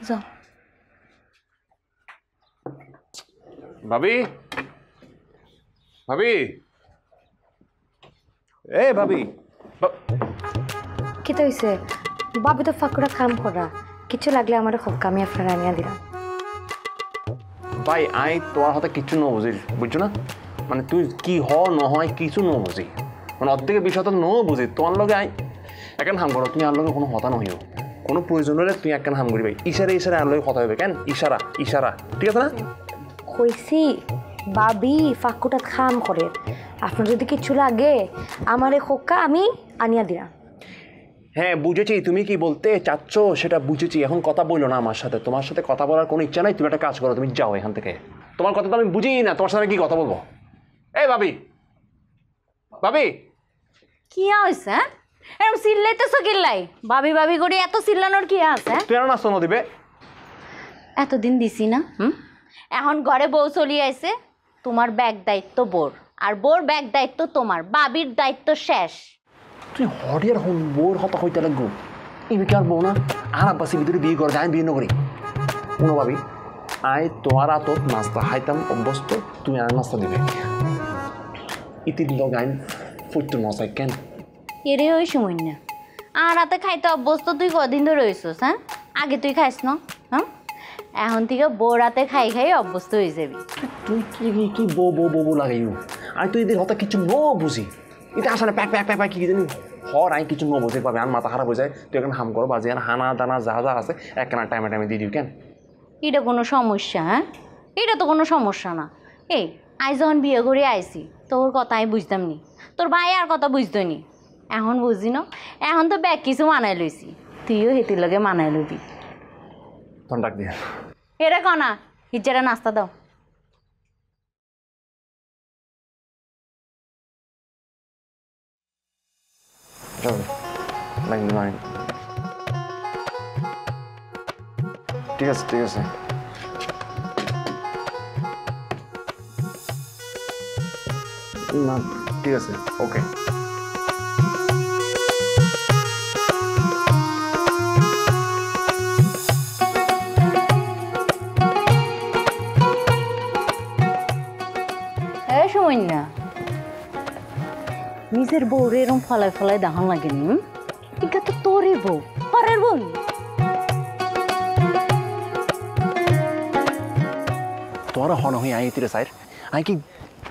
যাও। ভাবি ভাবি এ ভাবি কি হইছে? বাবু তো ফাঁকুড়া কাম করা, কিছু লাগলে আমার খবকা আমি আপনার আনিয়া দিলাম। ভাই আই তোমার হাতে কিচ্ছু ন বুঝি, বুঝছো না? মানে তুই কি নহয় কিছু ন বুঝি, মানে অর্ধেকের বিষয় তো ন বুঝি। তোমার লগে আই এখন হাম করো, তুমি আর লগে কোনো হতা নহিও। কোনো প্রয়োজন হলে তুই একখান হাম করিবে, ইশারা ইশারা আর লগে কথা হবে কেন? ইশারা ইশারা, ঠিক আছে না? কইছি বাবি ফাঁকুটা খাম করে, আপনার যদি কিছু লাগে আমার খোকা আমি আনিয়া দিলাম। হ্যাঁ বুঝেছি, তুমি কি বলতে চাচ্ছ সেটা বুঝেছি। এখন কথা বললো না আমার সাথে, তোমার সাথে কথা বলার কোনো ইচ্ছা নাই। তুমি একটা কাজ করো, তুমি যাও এখান থেকে। তোমার কথা তো আমি বুঝি না, তোমার সাথে কি কথা বলবো? এই ভাবি ভাবি কি হয়েছে? এরকম চিল্লাইতেছো কিল্লাই? ভাবি ভাবি করে এত চিল্লানোর কি আছে? তুই আর নাস্তা দিবে? এতদিন দিছি না, এখন ঘরে বউ চলি আইছে, তোমার ব্যাগ দায়িত্ব বোর, আর বোর ব্যাগ দায়িত্ব তোমার, বাবির দায়িত্ব শেষ। তুই হরিয়ার হন বোর হতা হইতে লাগবো। ইমি কি আর বউ না? আর আব্বাসি ভিতরে বিয়ে করে আমি বিয়ে নকরি। কোনো ভাবি আয় তোমার আতত নাস্তা খাইতাম অভ্যস্ত, তুমি আর নাস্তা দিবে ইতির লগ আইন ফুটতে মশাই কেন? এরে ওই সময় না, আর রাতে খাইতে অভ্যস্ত তুই কদিন ধরে রইছিস? হ্যাঁ, আগে তুই খাইস না? হ্যাঁ, এখন থেকে বউ রাতে খাই খাই অভ্যস্ত হয়ে যাবি। তুই কি কি বউ বউ বউ লাগাইও? আর তুই এদের হতা কিছু ন বুঝি, এটা আসলে প্যাক প্যাক প্যাক প্যাক কি জানি হর আই কিছু ন বুঝে পাবে। আর মাথা খারাপ হয়ে যায়, তুই এখন হাম করো বাজে আর হানা দানা যা যা আছে একখানা টাইমে টাইমে দিয়ে দিও কেন? এটা কোনো সমস্যা? হ্যাঁ, এটা তো কোনো সমস্যা না। এই আই যখন বিয়ে করে আইসি তোর কথা আমি বুঝতাম নি, তোর ভাই আর কথা বুঝতো নি, এখন বুঝি না। এখন তো ব্যাগ কিছু মানাই লইছি, তুইও হেতির লগে মানাই লবি। তখন ডাক দিয়ে এরা কনা হিজ্জারা নাস্তা দাও। লাইন লাইন ঠিক আছে ঠিক আছে। না ঠিক আছে, ওকে। সময় না নিজের বউরে এরকম ফলায় ফলায় দেখান লাগেনি। এটা তো তোরই বউ, পরের বউ। তোমার হন হই আই ইতিরে সাইড আই কি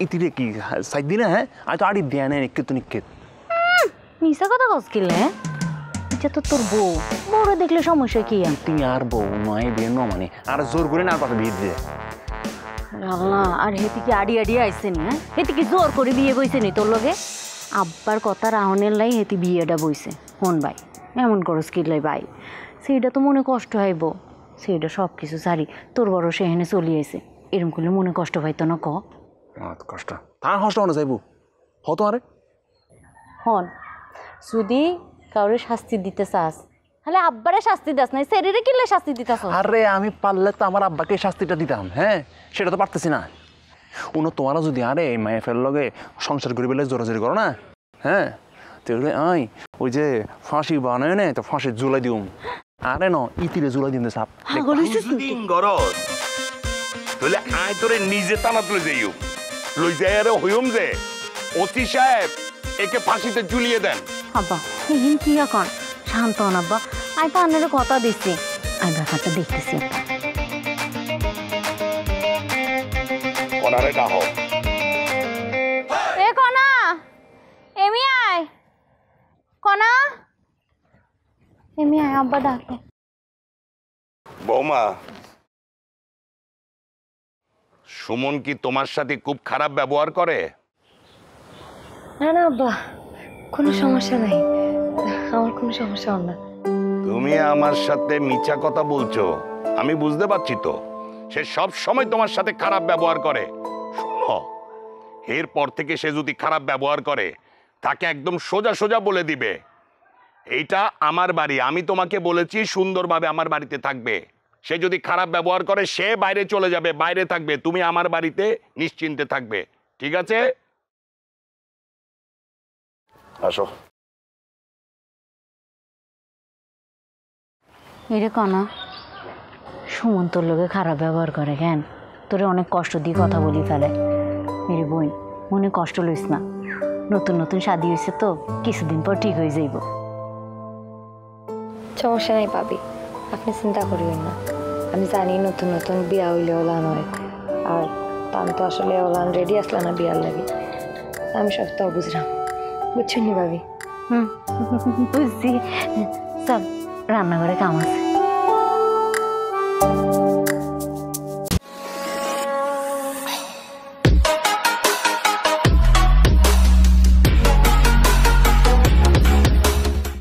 ইতিরে কি সাইড দিনে? হ্যাঁ আই তো আড়ি দেয়া নেই নিকেত নিকেত। মিশা কথা কস কিলে? এটা তো তোর বউ, বউরে দেখলে সমস্যা কি? তুমি আর বউ নয় বিয়ে ন মানে আর জোর করে না আর পাতে বিয়ে দিয়ে আল্লাহ, আর হেতি কি আড়ি আড়ি আইসে নি? হ্যাঁ, হেতি কি জোর করে বিয়ে বইছে নি তোর লগে? আব্বার কথা রাহনের লাই হেতি বিয়েটা বইছে। হন ভাই এমন করস কিলাই ভাই, সেইটা তো মনে কষ্ট হইব। সেইটা সব কিছু সারি তোর বড় সেহেনে চলি আইছে, এরকম করলে মনে কষ্ট পাইতো না? কষ্ট তার কষ্ট হনে যাইব হতো আরে। হন, যদি কাউরে শাস্তি দিতে চাস তাহলে আব্বারে শাস্তি দাস নাই, শরীরে কিলে শাস্তি দিতাস? আরে আমি পারলে তো আমার আব্বাকে শাস্তিটা দিতাম। হ্যাঁ সেটা তো পারতেছি না। উনো তোমারা যদি আরে মায়ের ফের লগে সংসার করি বেলে জোরাজোরি করো না, হ্যাঁ তাহলে আই ওই যে ফাঁসি বানায় না তো ফাঁসি জুলাই দিউম। আরে ন ইতিরে জুলাই দিন সাপ গরজ তাহলে আয় তোরে নিজে টানা তুলে যাইও লই যাই আরে হইম যে অতি সাহেব একে ফাঁসিতে ঝুলিয়ে দেন। আব্বা হিন কি এখন শান্ত হন আব্বা, আই তো আনের কথা দিচ্ছি, আমি ব্যাপারটা দেখতেছি। কনারে ডাহো। এ কনা, এমি আয়। কনা, এমি আয়, আব্বা ডাকে। বৌমা, সুমন কি তোমার সাথে খুব খারাপ ব্যবহার করে? না না আব্বা, কোনো সমস্যা নাই, আমার কোনো সমস্যা হয় না। তুমি আমার সাথে মিথ্যা কথা বলছো, আমি বুঝতে পারছি তো। সে সব সময় তোমার সাথে খারাপ ব্যবহার করে। শোনো, এরপর থেকে সে যদি খারাপ ব্যবহার করে তাকে একদম সোজা সোজা বলে দিবে এইটা আমার বাড়ি, আমি তোমাকে বলেছি সুন্দরভাবে আমার বাড়িতে থাকবে। সে যদি খারাপ ব্যবহার করে সে বাইরে চলে যাবে, বাইরে থাকবে, তুমি আমার বাড়িতে নিশ্চিন্তে থাকবে, ঠিক আছে? আসো। এরে কনা, সুমন তোর লোকে খারাপ ব্যবহার করে কেন? তোরে অনেক কষ্ট দিয়ে কথা বলি ফেলে। মেরে বোন, মনে কষ্ট লইস না, নতুন নতুন শাদি হয়েছে তো, কিছুদিন পর ঠিক হয়ে যাইব। সমস্যা নাই ভাবি, আপনি চিন্তা করিবেন না। আমি জানি নতুন নতুন বিয়া হইলে ওলান হয়, আর আমি তো আসলে ওলান রেডি আসলাম না বিয়ার লাগে। আমি সব তো বুঝলাম, বুঝছেন নি ভাবি? বুঝছি। চল, রান্নাঘরে কাম আছে।